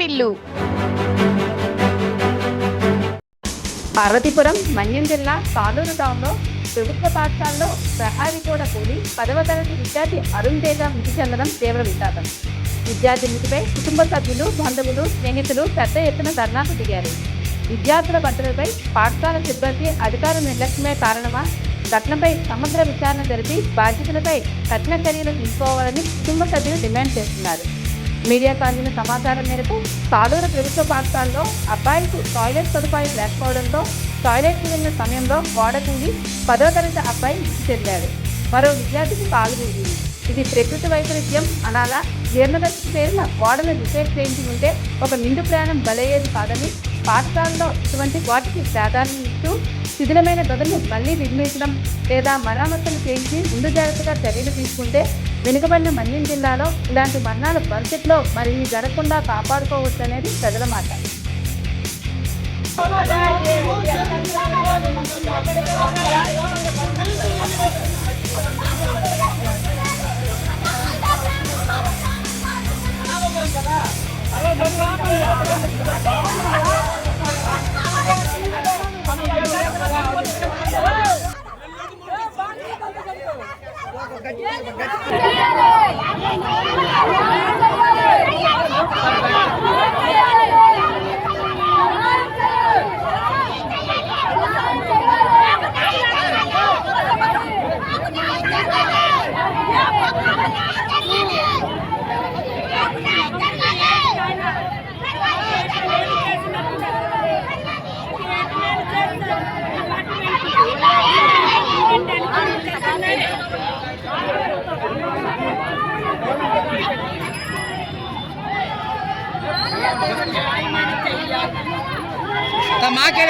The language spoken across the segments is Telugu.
వాటిల్లు. పార్వతీపురం మన్యం జిల్లా సాలూరు టౌన్లో ప్రభుత్వ పాఠశాలలో ప్రహారీ గోడ కూలి 10వ తరగతి విద్యార్థి అరుణ్ తేజ మృతి చెందడం తీవ్ర విషాదం. విద్యార్థి మృతిపై కుటుంబ సభ్యులు, బంధువులు, స్నేహితులు పెద్ద ఎత్తున ధర్నాకు దిగారు. విద్యార్థుల భద్రతపై పాఠశాల సిబ్బంది అధికారుల నిర్లక్ష్యమే కారణమా? ఘటనపై సమగ్ర విచారణ జరిపి బాధ్యతలపై కఠిన చర్యలు తీసుకోవాలని కుటుంబ సభ్యులు డిమాండ్ చేస్తున్నారు. మీడియాకు అందిన సమాచారం మేరకు సాలూరు ప్రభుత్వ పాఠశాలలో అబ్బాయిలకు టాయిలెట్ సదుపాయం లేకపోవడంతో టాయిలెట్కి వెళ్ళిన సమయంలో గోడ కూలి 10వ తరగతి అబ్బాయి మృతి చెందాడు. మరో విద్యార్థికి కాలు విరిగింది. ఇది ప్రకృతి వైపరీత్యం అనాలా? జీర్ణదశకు చేరిన గోడను రిపేర్ చేయించి ఉంటే ఒక నిండు ప్రయాణం బలయ్యేది కాదని పాఠశాలలో ఇటువంటి వాటికి ప్రాధాన్యం ఇస్తూ శిథిలమైన గదులు మళ్లీ నిర్మించడం లేదా మరమ్మతులు చేయించి ముందు జాగ్రత్తగా చర్యలు తీసుకుంటే వెనుకబడిన మన్యం జిల్లాలో ఇలాంటి మరణాలు భవిష్యత్తులో మరి జరగకుండా కాపాడుకోవచ్చనేది ప్రజల మాట.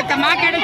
तमाकेड़